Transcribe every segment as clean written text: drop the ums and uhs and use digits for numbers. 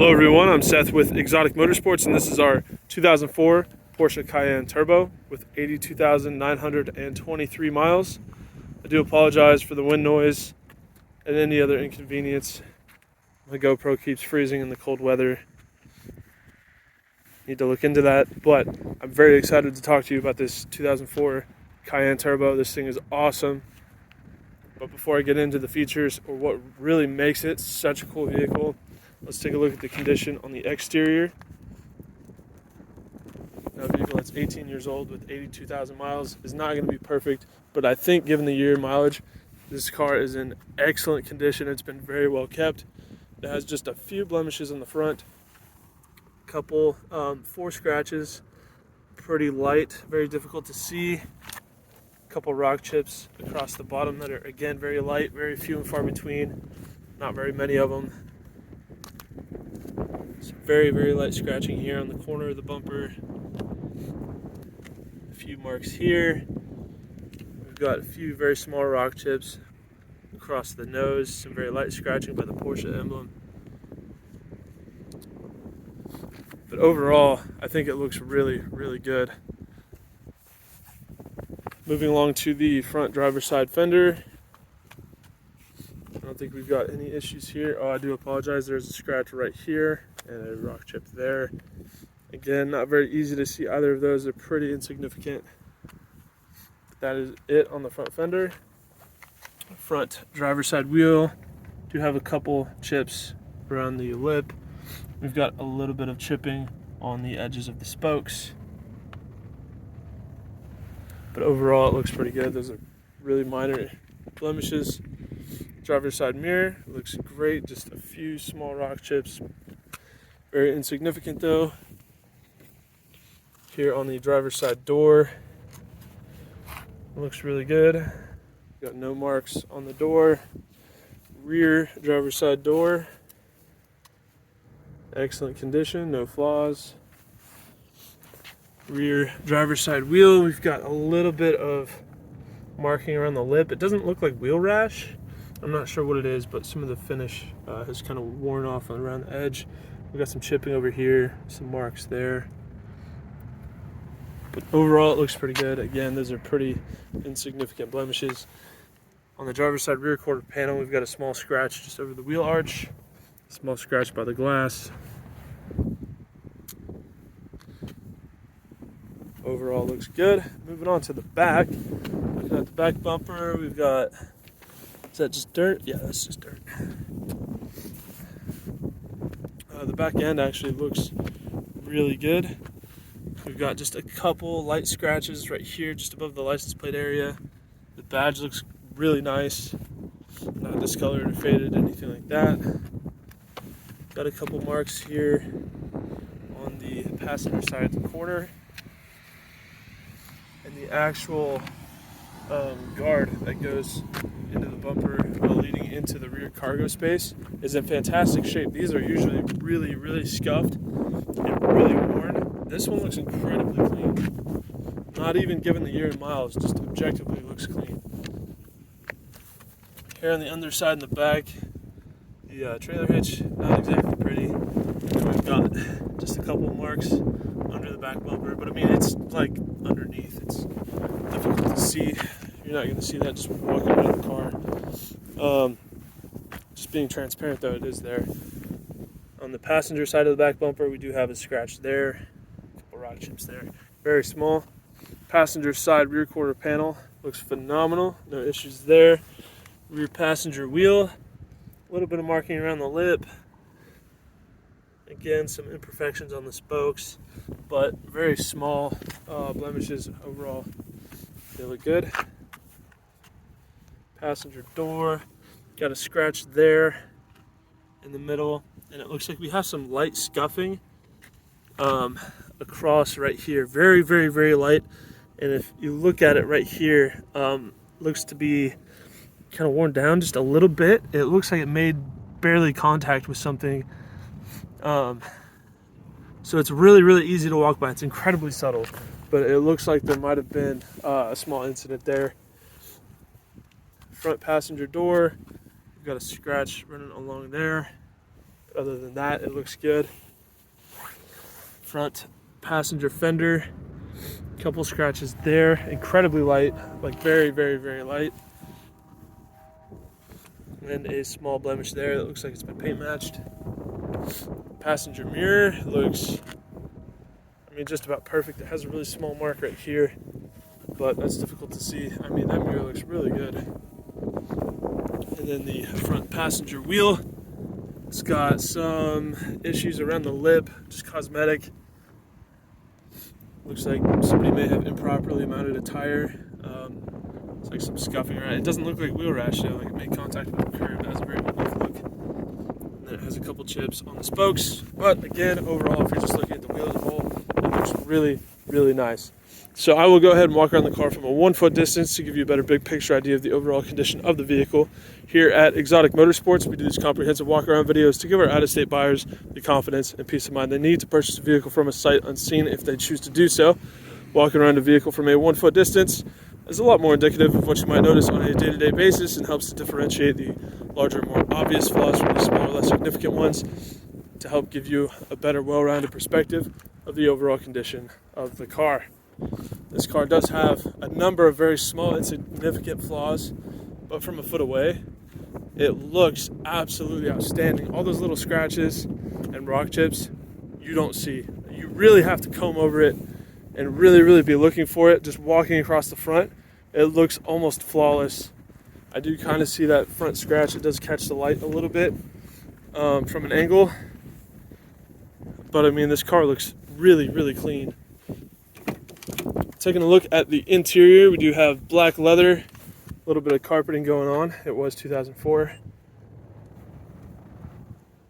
Hello everyone, I'm Seth with Exotic Motorsports, and this is our 2004 Porsche Cayenne Turbo with 82,923 miles. I do apologize for the wind noise and any other inconvenience. My GoPro keeps freezing in the cold weather. Need to look into that, but I'm very excited to talk to you about this 2004 Cayenne Turbo. This thing is awesome. But before I get into the features or what really makes it such a cool vehicle, let's take a look at the condition on the exterior. Now, a vehicle that's 18 years old with 82,000 miles is not going to be perfect, but I think given the year mileage, this car is in excellent condition. It's been very well kept. It has just a few blemishes on the front, a couple 4 scratches, pretty light, very difficult to see. A couple rock chips across the bottom that are again very light, very few and far between, not very many of them. Some very, very light scratching here on the corner of the bumper. A few marks here. We've got a few very small rock chips across the nose. Some very light scratching by the Porsche emblem. But overall, I think it looks really, really good. Moving along to the front driver's side fender. I don't think we've got any issues here. Oh, I do apologize. There's a scratch right here and a rock chip there. Again, not very easy to see either of those. They're pretty insignificant. But that is it on the front fender. Front driver's side wheel. Do have a couple chips around the lip. We've got a little bit of chipping on the edges of the spokes. But overall, it looks pretty good. Those are really minor blemishes. Driver's side mirror looks great. Just a few small rock chips. Very insignificant though. Here on the driver's side door, it looks really good. Got no marks on the door. Rear driver's side door, excellent condition, no flaws. Rear driver's side wheel, we've got a little bit of marking around the lip. It doesn't look like wheel rash. I'm not sure what it is, but some of the finish has kind of worn off around the edge. We've got some chipping over here, some marks there. But overall, it looks pretty good. Again, those are pretty insignificant blemishes. On the driver's side rear quarter panel, we've got a small scratch just over the wheel arch. Small scratch by the glass. Overall looks good. Moving on to the back. Looking at the back bumper, we've got, is that just dirt? Yeah, that's just dirt. The back end actually looks really good. We've got just a couple light scratches right here, just above the license plate area. The badge looks really nice. Not discolored or faded, anything like that. Got a couple marks here on the passenger side of the corner. And the actual guard that goes into the bumper leading into the rear cargo space is in fantastic shape. These are usually really, really scuffed and really worn. This one looks incredibly clean. Not even given the year and miles, just objectively looks clean. Here on the underside and the back, the trailer hitch, not exactly pretty. And we've got just a couple marks under the back bumper, but I mean, it's like underneath. It's difficult to see. You're not going to see that just walking around the car. Just being transparent though, it is there. On the passenger side of the back bumper, we do have a scratch there. A couple rock chips there. Very small. Passenger side rear quarter panel looks phenomenal. No issues there. Rear passenger wheel. A little bit of marking around the lip. Again, some imperfections on the spokes, but very small blemishes overall. They look good. Passenger door, got a scratch there in the middle, and it looks like we have some light scuffing across right here. Very, very, very light. And if you look at it right here, looks to be kind of worn down just a little bit. It looks like it made barely contact with something. So it's really, really easy to walk by. It's incredibly subtle, but it looks like there might have been a small incident there. Front passenger door, we've got a scratch running along there. Other than that, it looks good. Front passenger fender, couple scratches there, incredibly light, like very, very, very light. And a small blemish there that looks like it's been paint matched. Passenger mirror looks, I mean, just about perfect. It has a really small mark right here, but that's difficult to see. I mean, that mirror looks really good. And then the front passenger wheel, it's got some issues around the lip, just cosmetic. Looks like somebody may have improperly mounted a tire. It's like some scuffing around. It doesn't look like wheel rash though, like it made contact with the curb. It has a very off look. And then it has a couple chips on the spokes. But again, overall, if you're just looking at the wheel as a whole, it looks really, really nice. So I will go ahead and walk around the car from a 1 foot distance to give you a better big picture idea of the overall condition of the vehicle. Here at Exotic Motorsports, we do these comprehensive walk around videos to give our out-of-state buyers the confidence and peace of mind they need to purchase a vehicle from a sight unseen if they choose to do so. Walking around a vehicle from a 1 foot distance is a lot more indicative of what you might notice on a day-to-day basis and helps to differentiate the larger, more obvious flaws from the smaller, less significant ones to help give you a better, well-rounded perspective of the overall condition of the car. This car does have a number of very small, insignificant flaws, but from a foot away, it looks absolutely outstanding. All those little scratches and rock chips, you don't see. You really have to comb over it and really, really be looking for it. Just walking across the front, it looks almost flawless. I do kind of see that front scratch. It does catch the light a little bit from an angle. But I mean, this car looks really, really clean. Taking a look at the interior, we do have black leather, a little bit of carpeting going on. It was 2004.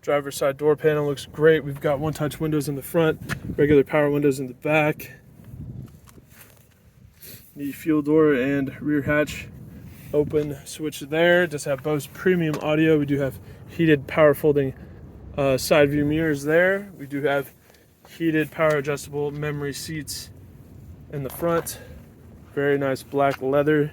Driver's side door panel looks great. We've got one-touch windows in the front, regular power windows in the back. The fuel door and rear hatch open switch there. Does have Bose premium audio. We do have heated power folding side view mirrors there. We do have heated power adjustable memory seats in the front. Very nice black leather.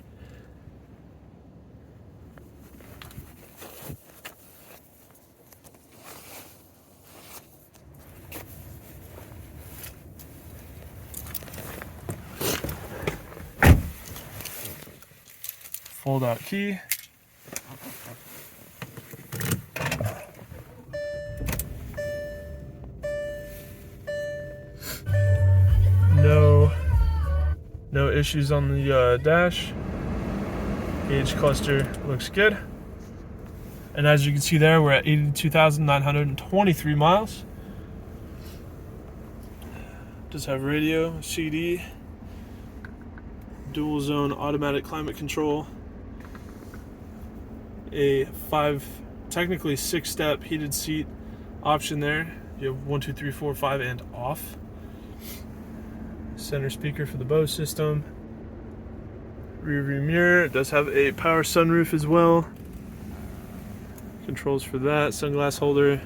Fold out key. No issues on the dash. Gauge cluster looks good. And as you can see there, we're at 82,923 miles. Does have radio, CD, dual zone automatic climate control, a technically 6-step heated seat option there. You have 1, 2, 3, 4, 5 and off. Center speaker for the Bose system. Rear view mirror. It does have a power sunroof as well. Controls for that. Sunglass holder.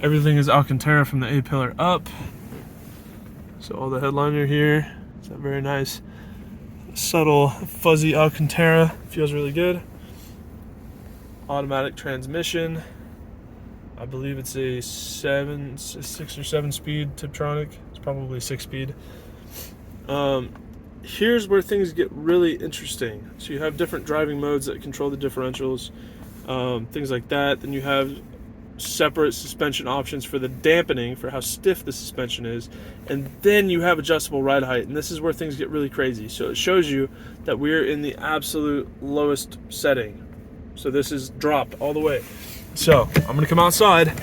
Everything is Alcantara from the A-pillar up. So all the headliner here. It's a very nice, subtle, fuzzy Alcantara. Feels really good. Automatic transmission. I believe it's a 6 or 7 speed Tiptronic. It's probably 6 speed. Here's where things get really interesting. So you have different driving modes that control the differentials, things like that. Then you have separate suspension options for the dampening, for how stiff the suspension is. And then you have adjustable ride height. And this is where things get really crazy. So it shows you that we're in the absolute lowest setting. So this is dropped all the way. So I'm gonna come outside,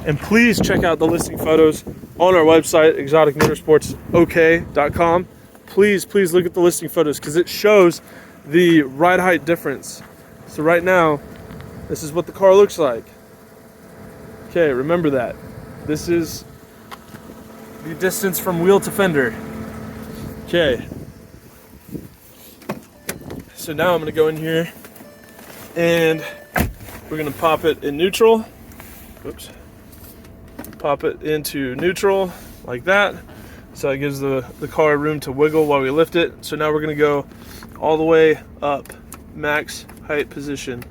and please check out the listing photos on our website, exoticmotorsportsok.com. Please look at the listing photos because it shows the ride height difference. So right now, this is what the car looks like. Okay, remember that. This is the distance from wheel to fender. Okay. So now I'm gonna go in here and we're gonna pop it in neutral. Oops. Pop it into neutral like that. So it gives the car room to wiggle while we lift it. So now we're gonna go all the way up, max height position.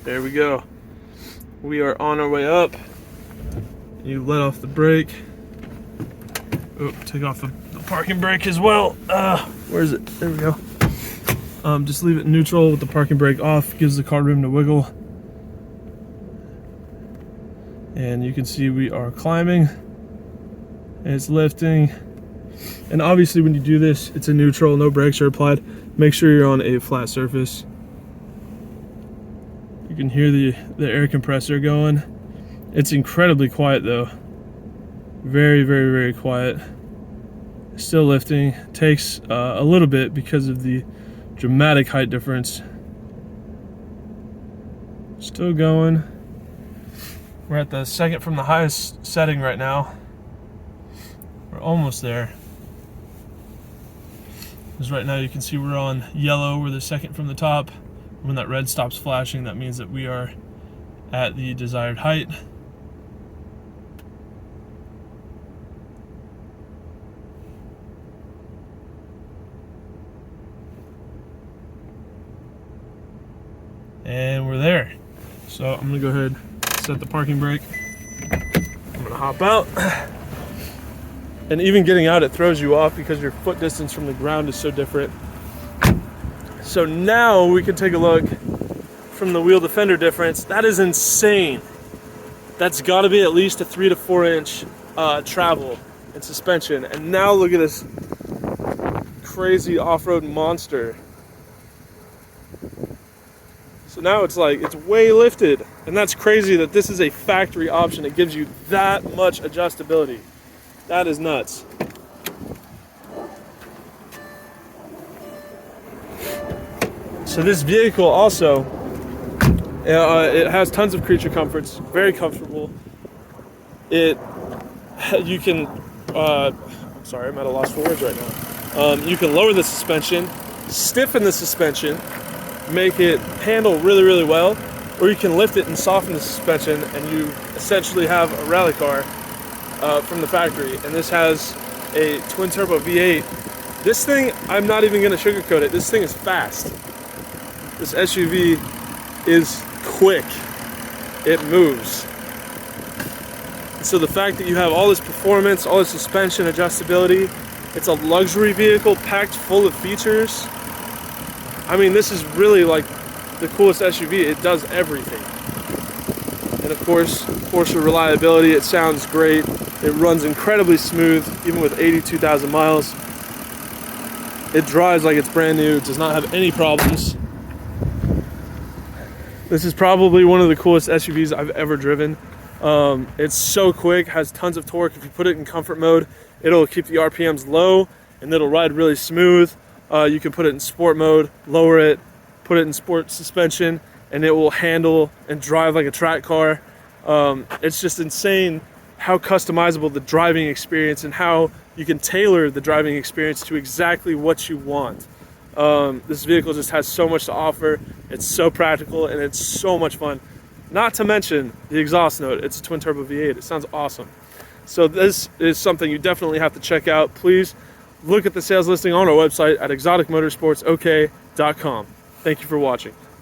There we go. We are on our way up. You let off the brake. Oh, take off the parking brake as well. Where is it? There we go. Just leave it neutral with the parking brake off. Gives the car room to wiggle. And you can see we are climbing. And it's lifting. And obviously when you do this, it's in neutral, no brakes are applied. Make sure you're on a flat surface. You can hear the air compressor going. It's incredibly quiet though. Very, very, very quiet. Still lifting. Takes a little bit because of the dramatic height difference. Still going. We're at the second from the highest setting right now. We're almost there. Because right now you can see we're on yellow. We're the second from the top. When that red stops flashing, that means that we are at the desired height. And we're there. So I'm gonna go ahead and set the parking brake. I'm gonna hop out. And even getting out, it throws you off because your foot distance from the ground is so different. So now we can take a look from the wheel to fender difference. That is insane. That's gotta be at least a 3 to 4 inch travel in suspension. And now look at this crazy off-road monster. So now it's like, it's way lifted. And that's crazy that this is a factory option. It gives you that much adjustability. That is nuts. So this vehicle also, it has tons of creature comforts, very comfortable. You can, I'm sorry, I'm at a loss for words right now. You can lower the suspension, stiffen the suspension, make it handle really, really well, or you can lift it and soften the suspension, and you essentially have a rally car from the factory. And this has a twin turbo V8. This thing, I'm not even gonna sugarcoat it. This thing is fast. This SUV is quick. It moves. So the fact that you have all this performance, all this suspension adjustability, it's a luxury vehicle packed full of features. I mean, this is really like the coolest SUV. It does everything. And of course, Porsche reliability, it sounds great. It runs incredibly smooth, even with 82,000 miles. It drives like it's brand new. It does not have any problems. This is probably one of the coolest SUVs I've ever driven. It's so quick, has tons of torque. If you put it in comfort mode, it'll keep the RPMs low and it'll ride really smooth. You can put it in sport mode, lower it, put it in sport suspension, and it will handle and drive like a track car. It's just insane how customizable the driving experience and how you can tailor the driving experience to exactly what you want. This vehicle just has so much to offer. It's so practical and it's so much fun. Not to mention the exhaust note. It's a twin turbo V8. It sounds awesome. So this is something you definitely have to check out. Please look at the sales listing on our website at exoticmotorsportsok.com. Thank you for watching.